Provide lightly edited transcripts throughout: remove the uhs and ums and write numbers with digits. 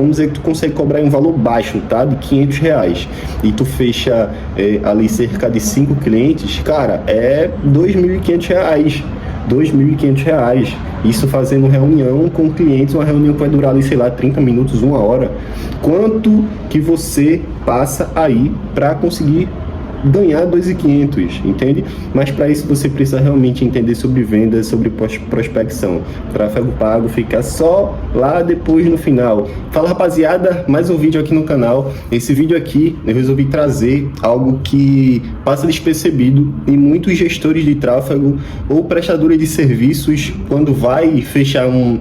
Vamos dizer que tu consegue cobrar um valor baixo, tá? De R$ 500. E tu fecha ali cerca de 5 clientes, cara, é R$ 2.500. R$ 2.500. Isso fazendo reunião com clientes, uma reunião que vai durar ali, sei lá, 30 minutos, 1 hora. Quanto que você passa aí para conseguir ganhar 2.500, entende? Mas para isso você precisa realmente entender sobre vendas, sobre prospecção. Tráfego pago fica só lá depois no final. Fala, rapaziada, mais um vídeo aqui no canal. Esse vídeo aqui eu resolvi trazer algo que passa despercebido em muitos gestores de tráfego ou prestadores de serviços. Quando vai fechar um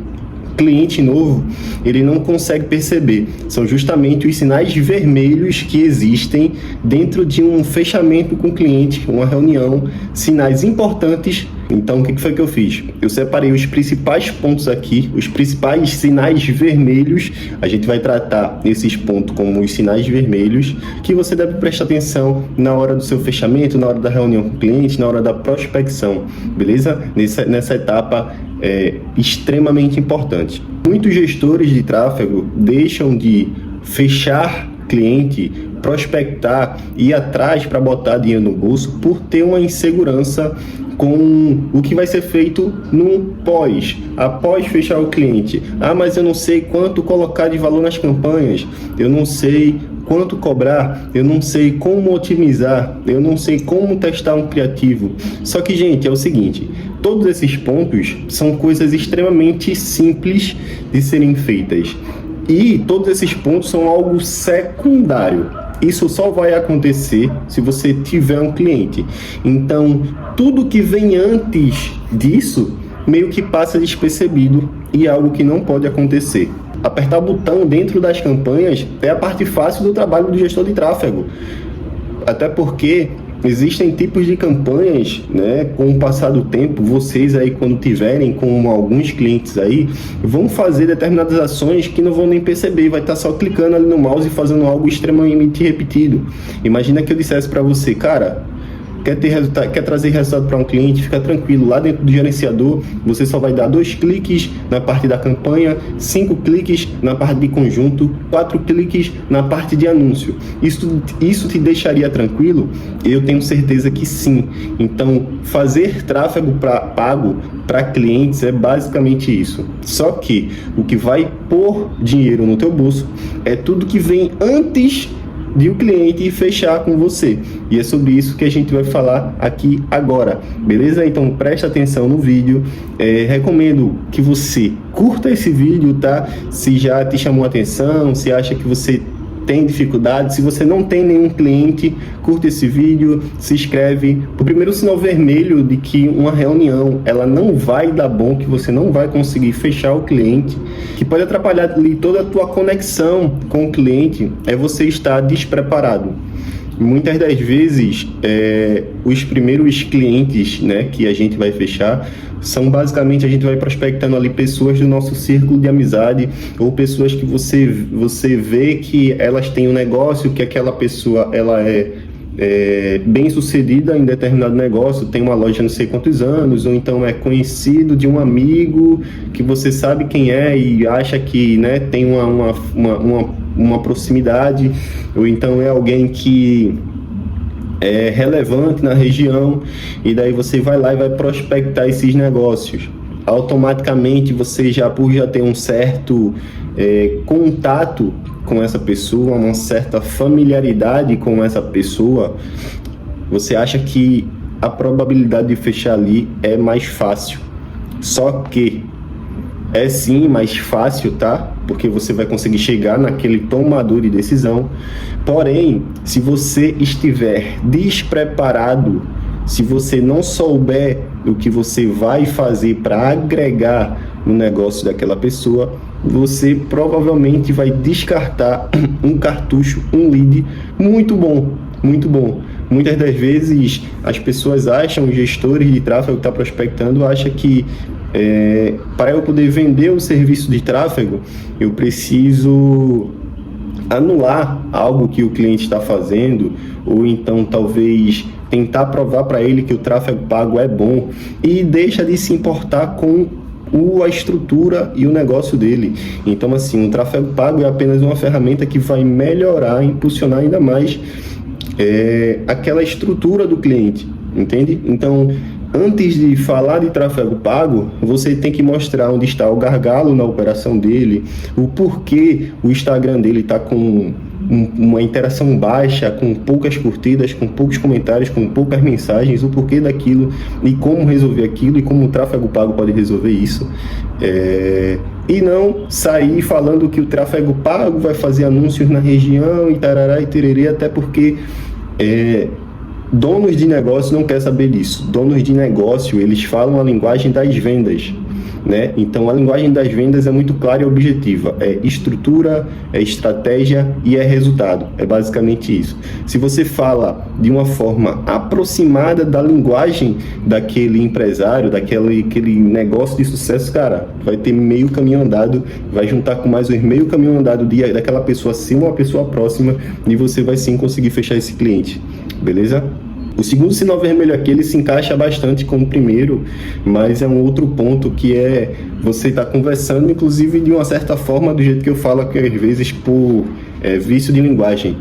cliente novo, ele não consegue perceber. São justamente os sinais vermelhos que existem dentro de um fechamento com o cliente, uma reunião, sinais importantes. Então, o que foi que eu fiz? Eu separei os principais pontos aqui, os principais sinais vermelhos. A gente vai tratar esses pontos como os sinais vermelhos que você deve prestar atenção na hora do seu fechamento, na hora da reunião com o cliente, na hora da prospecção, beleza? Nessa etapa é extremamente importante. Muitos gestores de tráfego deixam de fechar cliente, prospectar, ir atrás para botar dinheiro no bolso por ter uma insegurança com o que vai ser feito no após fechar o cliente. Ah, mas eu não sei quanto colocar de valor nas campanhas, eu não sei quanto cobrar, eu não sei como otimizar, eu não sei como testar um criativo. Só que, gente, é o seguinte, todos esses pontos são coisas extremamente simples de serem feitas. E todos esses pontos são algo secundário. Isso só vai acontecer se você tiver um cliente. Então, tudo que vem antes disso, meio que passa despercebido e é algo que não pode acontecer. Apertar botão dentro das campanhas é a parte fácil do trabalho do gestor de tráfego. Até porque existem tipos de campanhas, né? Com o passar do tempo, vocês aí quando tiverem com alguns clientes aí, vão fazer determinadas ações que não vão nem perceber, vai estar só clicando ali no mouse e fazendo algo extremamente repetido. Imagina que eu dissesse para você, cara, quer trazer resultado para um cliente, fica tranquilo, lá dentro do gerenciador você só vai dar 2 cliques na parte da campanha, 5 cliques na parte de conjunto, 4 cliques na parte de anúncio. Isso te deixaria tranquilo? Eu tenho certeza que sim. Então, fazer tráfego pago para clientes é basicamente isso. Só que o que vai pôr dinheiro no teu bolso é tudo que vem antes de o cliente fechar com você. E é sobre isso que a gente vai falar aqui agora, beleza? Então presta atenção no vídeo. Recomendo que você curta esse vídeo, tá? Se já te chamou a atenção, se acha que você tem dificuldade, se você não tem nenhum cliente, curta esse vídeo, se inscreve. O primeiro sinal vermelho de que uma reunião ela não vai dar bom, que você não vai conseguir fechar o cliente, que pode atrapalhar ali toda a tua conexão com o cliente, é você estar despreparado. Muitas das vezes, os primeiros clientes, né, que a gente vai fechar são basicamente, a gente vai prospectando ali pessoas do nosso círculo de amizade ou pessoas que você vê que elas têm um negócio, que aquela pessoa ela é bem sucedida em determinado negócio, tem uma loja não sei quantos anos, ou então é conhecido de um amigo que você sabe quem é e acha que, né, tem uma proximidade, ou então é alguém que é relevante na região, e daí você vai lá e vai prospectar esses negócios. Automaticamente você por já ter um certo contato com essa pessoa, uma certa familiaridade com essa pessoa, você acha que a probabilidade de fechar ali é mais fácil. Só que é sim mais fácil, tá? Porque você vai conseguir chegar naquele tomador de decisão. Porém, se você estiver despreparado, se você não souber o que você vai fazer para agregar no negócio daquela pessoa, você provavelmente vai descartar um cartucho, um lead muito bom, muito bom. Muitas das vezes as pessoas acham, os gestores de tráfego que estão prospectando, acham que para eu poder vender o serviço de tráfego, eu preciso anular algo que o cliente está fazendo, ou então talvez tentar provar para ele que o tráfego pago é bom, e deixa de se importar com a estrutura e o negócio dele. Então, assim, o tráfego pago é apenas uma ferramenta que vai melhorar, impulsionar ainda mais aquela estrutura do cliente, entende? Então, antes de falar de tráfego pago, você tem que mostrar onde está o gargalo na operação dele, o porquê o Instagram dele está com uma interação baixa, com poucas curtidas, com poucos comentários, com poucas mensagens, o porquê daquilo e como resolver aquilo e como o tráfego pago pode resolver isso. E não sair falando que o tráfego pago vai fazer anúncios na região e tarará e tererê, até porque donos de negócio não querem saber disso. Donos de negócio, eles falam a linguagem das vendas, né? Então a linguagem das vendas é muito clara e objetiva, é estrutura, é estratégia e é resultado, é basicamente isso. Se você fala de uma forma aproximada da linguagem daquele empresário, daquele negócio de sucesso, cara, vai ter meio caminho andado, vai juntar com mais uns meio caminho andado daquela pessoa ser uma pessoa próxima e você vai sim conseguir fechar esse cliente, beleza? O segundo sinal vermelho aqui, ele se encaixa bastante com o primeiro, mas é um outro ponto que é você estar conversando, inclusive de uma certa forma, do jeito que eu falo aqui às vezes por vício de linguagem.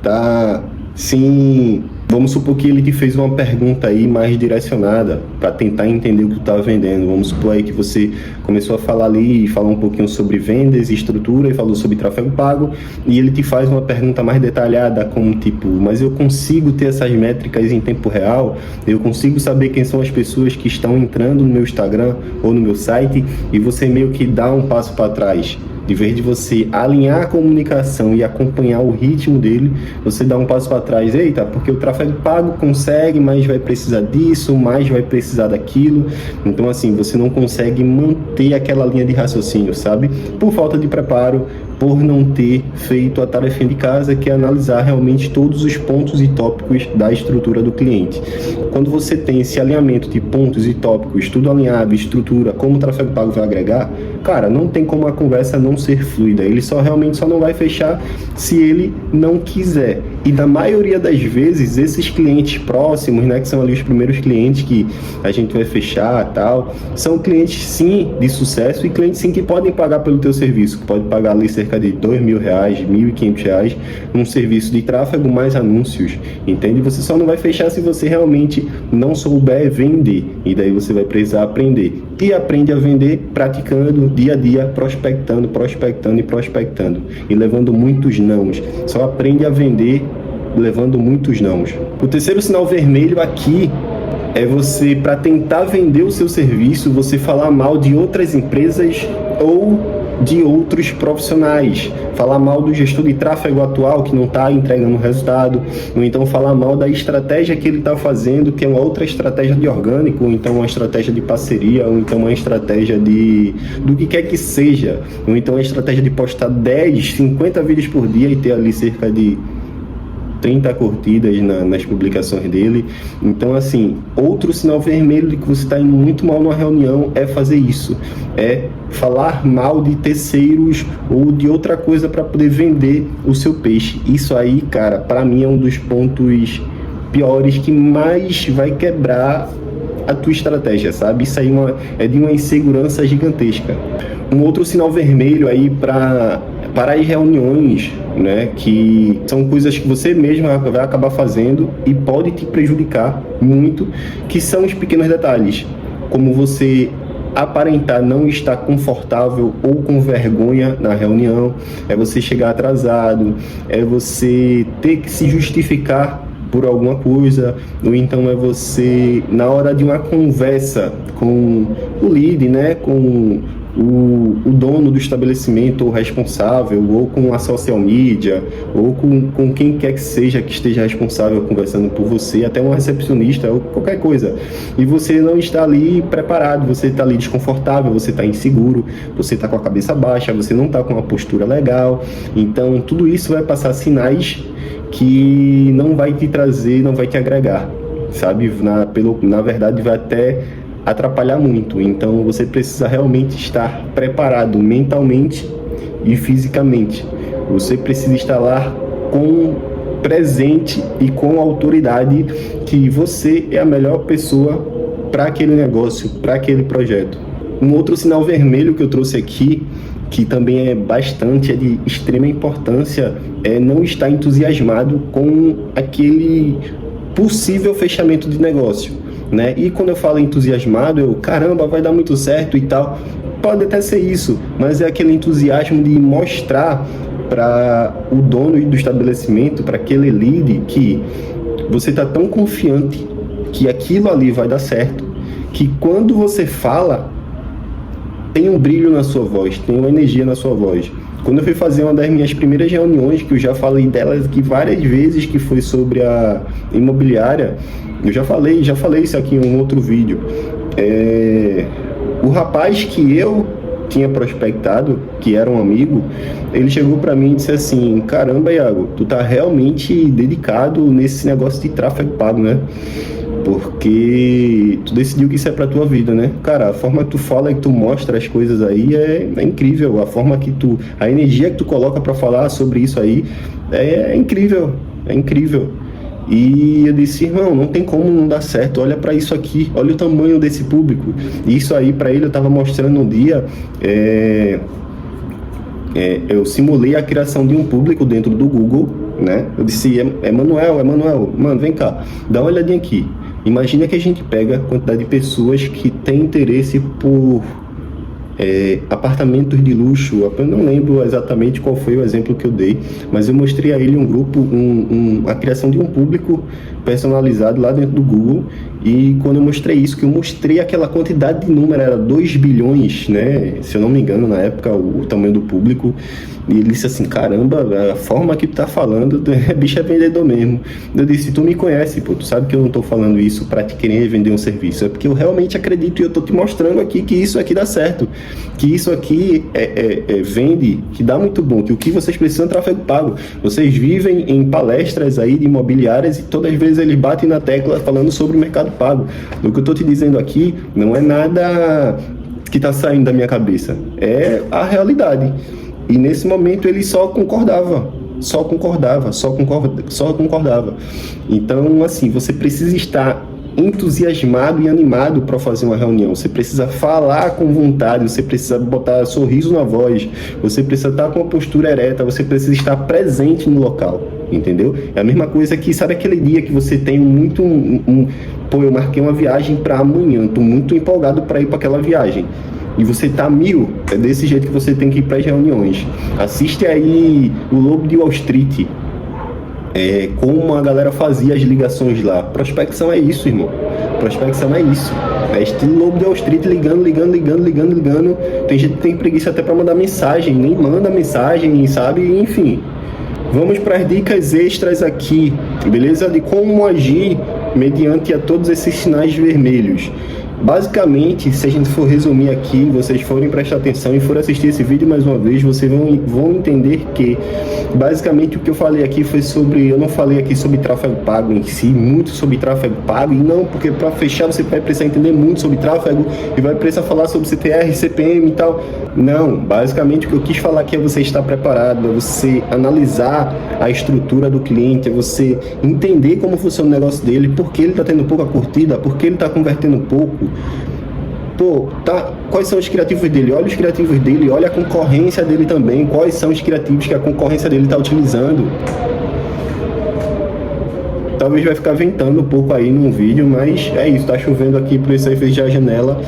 Tá, sim. Vamos supor que ele te fez uma pergunta aí mais direcionada para tentar entender o que tu tá vendendo. Vamos supor aí que você começou a falar ali e falar um pouquinho sobre vendas e estrutura e falou sobre tráfego pago e ele te faz uma pergunta mais detalhada como tipo, mas eu consigo ter essas métricas em tempo real? Eu consigo saber quem são as pessoas que estão entrando no meu Instagram ou no meu site? E você meio que dá um passo para trás. De vez de você alinhar a comunicação e acompanhar o ritmo dele, você dá um passo para trás. Eita, porque o tráfego pago consegue, mas vai precisar disso, mais vai precisar daquilo. Então, assim, você não consegue manter aquela linha de raciocínio, sabe? Por falta de preparo, por não ter feito a tarefa de casa, que é analisar realmente todos os pontos e tópicos da estrutura do cliente. Quando você tem esse alinhamento de pontos e tópicos, tudo alinhado, estrutura, como o tráfego pago vai agregar, cara, não tem como a conversa não ser fluida. Ele realmente não vai fechar se ele não quiser. E na maioria das vezes, esses clientes próximos, né, que são ali os primeiros clientes que a gente vai fechar, tal, são clientes sim de sucesso e clientes sim que podem pagar pelo teu serviço, que pode pagar ali cerca de R$2.000, R$1.500 num serviço de tráfego mais anúncios, entende? Você só não vai fechar se você realmente não souber vender, e daí você vai precisar aprender. E aprende a vender praticando dia a dia, prospectando e levando muitos nãos. Só aprende a vender levando muitos nãos. O terceiro sinal vermelho aqui é você, para tentar vender o seu serviço, você falar mal de outras empresas ou de outros profissionais, falar mal do gestor de tráfego atual que não está entregando resultado, ou então falar mal da estratégia que ele está fazendo, que é uma outra estratégia de orgânico, ou então uma estratégia de parceria, ou então uma estratégia do que quer que seja, ou então uma estratégia de postar 10, 50 vídeos por dia e ter ali cerca de 30 curtidas nas publicações dele. Então, assim, outro sinal vermelho de que você está indo muito mal numa reunião é fazer isso, é falar mal de terceiros ou de outra coisa para poder vender o seu peixe. Isso aí, cara, para mim é um dos pontos piores que mais vai quebrar a tua estratégia, sabe? Isso aí é de uma insegurança gigantesca. Um outro sinal vermelho aí para as reuniões, né, que são coisas que você mesmo vai acabar fazendo e pode te prejudicar muito, que são os pequenos detalhes, como você aparentar não estar confortável ou com vergonha na reunião, é você chegar atrasado, é você ter que se justificar por alguma coisa, ou então é você, na hora de uma conversa com o lead, né, com o dono do estabelecimento, ou responsável, ou com a social media, ou com quem quer que seja que esteja responsável conversando por você, até uma recepcionista, ou qualquer coisa, e você não está ali preparado, você está ali desconfortável, você está inseguro, você está com a cabeça baixa, você não está com uma postura legal. Então tudo isso vai passar sinais que não vai te trazer, não vai te agregar, sabe? Na verdade vai até atrapalhar muito. Então você precisa realmente estar preparado mentalmente e fisicamente. Você precisa estar lá com presente e com autoridade que você é a melhor pessoa para aquele negócio, para aquele projeto. Um outro sinal vermelho que eu trouxe aqui, que também é de extrema importância, é não estar entusiasmado com aquele possível fechamento de negócio, né? E quando eu falo entusiasmado, caramba, vai dar muito certo e tal. Pode até ser isso, mas é aquele entusiasmo de mostrar para o dono do estabelecimento, para aquele lead, que você está tão confiante que aquilo ali vai dar certo, que quando você fala, tem um brilho na sua voz, tem uma energia na sua voz. Quando eu fui fazer uma das minhas primeiras reuniões, que eu já falei delas aqui várias vezes, que foi sobre a imobiliária, eu já falei isso aqui em um outro vídeo. O rapaz que eu tinha prospectado, que era um amigo, ele chegou para mim e disse assim: caramba, Iago, tu tá realmente dedicado nesse negócio de tráfego pago, né? Porque tu decidiu que isso é pra tua vida, né? Cara, a forma que tu fala e que tu mostra as coisas aí é incrível. A forma que a energia que tu coloca para falar sobre isso aí é incrível, é incrível. E eu disse: irmão, não tem como não dar certo, olha para isso aqui, olha o tamanho desse público. E isso aí para ele eu tava mostrando um dia, eu simulei a criação de um público dentro do Google, né? Eu disse: Emanuel, mano, vem cá, dá uma olhadinha aqui. Imagina que a gente pega a quantidade de pessoas que tem interesse por apartamentos de luxo. Eu não lembro exatamente qual foi o exemplo que eu dei, mas eu mostrei a ele um grupo, a criação de um público personalizado lá dentro do Google. E quando eu mostrei isso, que eu mostrei aquela quantidade de número, era 2 bilhões, né? Se eu não me engano, na época, o tamanho do público. E ele disse assim: caramba, a forma que tu tá falando, bicho é vendedor mesmo. Eu disse: tu me conhece, pô, tu sabe que eu não tô falando isso pra te querer vender um serviço, é porque eu realmente acredito e eu tô te mostrando aqui que isso aqui dá certo, que isso aqui vende, que dá muito bom, que o que vocês precisam é tráfego pago. Vocês vivem em palestras aí de imobiliárias e todas as vezes eles batem na tecla falando sobre o mercado pago. O que eu tô te dizendo aqui não é nada que tá saindo da minha cabeça, é a realidade. E nesse momento ele só concordava. Então, assim, você precisa estar entusiasmado e animado para fazer uma reunião. Você precisa falar com vontade, você precisa botar sorriso na voz, você precisa estar com a postura ereta, você precisa estar presente no local, entendeu? É a mesma coisa que, sabe aquele dia que você tem muito pô, eu marquei uma viagem para amanhã, tô muito empolgado para ir para aquela viagem. E você tá 1000, é desse jeito que você tem que ir para as reuniões. Assiste aí o Lobo de Wall Street, como a galera fazia as ligações lá. Prospecção é isso, irmão. Prospecção é isso. É estilo Lobo de Wall Street, ligando. Tem gente que tem preguiça até para mandar mensagem, nem manda mensagem, sabe? Enfim. Vamos para as dicas extras aqui, beleza? De como agir mediante a todos esses sinais vermelhos. Basicamente, se a gente for resumir aqui, vocês forem prestar atenção e for assistir esse vídeo mais uma vez, vocês vão entender que basicamente o que eu falei aqui foi eu não falei aqui sobre tráfego pago em si, muito sobre tráfego pago, e não, porque para fechar você vai precisar entender muito sobre tráfego e vai precisar falar sobre CTR, CPM e tal. Não, basicamente o que eu quis falar aqui é você estar preparado, é você analisar a estrutura do cliente, é você entender como funciona o negócio dele, por que ele está tendo pouca curtida, por que ele está convertendo pouco. Pô, quais são os criativos dele? Olha os criativos dele, olha a concorrência dele também, quais são os criativos que a concorrência dele está utilizando. Talvez vai ficar ventando um pouco aí num vídeo, mas é isso, tá chovendo aqui, por isso aí fechar a janela.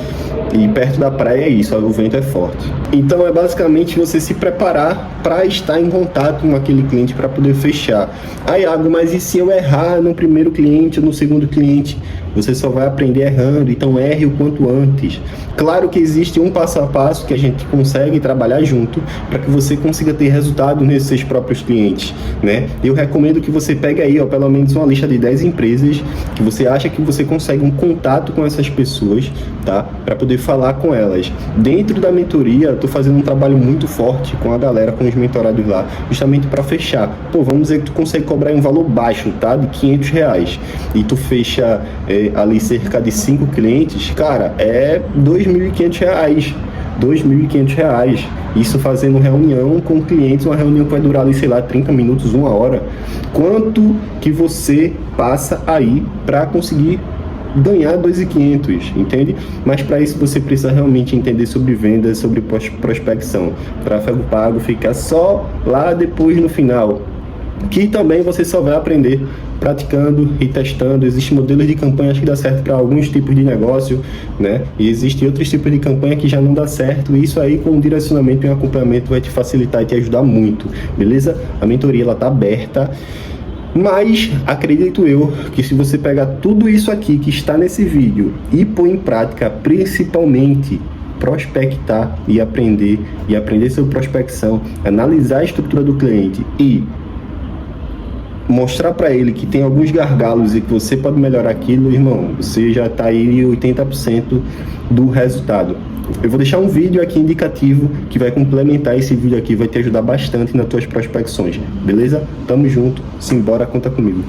E perto da praia é isso, o vento é forte. Então é basicamente você se preparar para estar em contato com aquele cliente para poder fechar. Ah, Iago, mas e se eu errar no primeiro cliente ou no segundo cliente? Você só vai aprender errando, então erre o quanto antes. Claro que existe um passo a passo que a gente consegue trabalhar junto para que você consiga ter resultado nesses seus próprios clientes, né? Eu recomendo que você pegue aí, pelo menos uma lista de 10 empresas que você acha que você consegue um contato com essas pessoas, tá? Para poder falar com elas. Dentro da mentoria, eu tô fazendo um trabalho muito forte com a galera, com os mentorados lá, justamente para fechar. Pô, vamos dizer que tu consegue cobrar um valor baixo, tá? De R$500. E tu fecha ali cerca de 5 clientes, cara, é R$2.500. R$2.500. Isso fazendo reunião com clientes, uma reunião que vai durar ali, sei lá, 30 minutos, 1 hora. Quanto que você passa aí para conseguir ganhar 2.500, entende? Mas para isso você precisa realmente entender sobre vendas, sobre prospecção. Tráfego pago fica só lá depois no final, que também você só vai aprender praticando e testando. Existem modelos de campanhas que dá certo para alguns tipos de negócio, né? E existem outros tipos de campanha que já não dá certo, e isso aí com um direcionamento e um acompanhamento vai te facilitar e te ajudar muito, beleza? A mentoria ela tá aberta, mas acredito eu que se você pegar tudo isso aqui que está nesse vídeo e pôr em prática, principalmente prospectar e aprender sobre prospecção, analisar a estrutura do cliente e mostrar para ele que tem alguns gargalos e que você pode melhorar aquilo, irmão, você já está aí 80% do resultado. Eu vou deixar um vídeo aqui indicativo que vai complementar esse vídeo aqui, vai te ajudar bastante nas tuas prospecções, beleza? Tamo junto, simbora, conta comigo.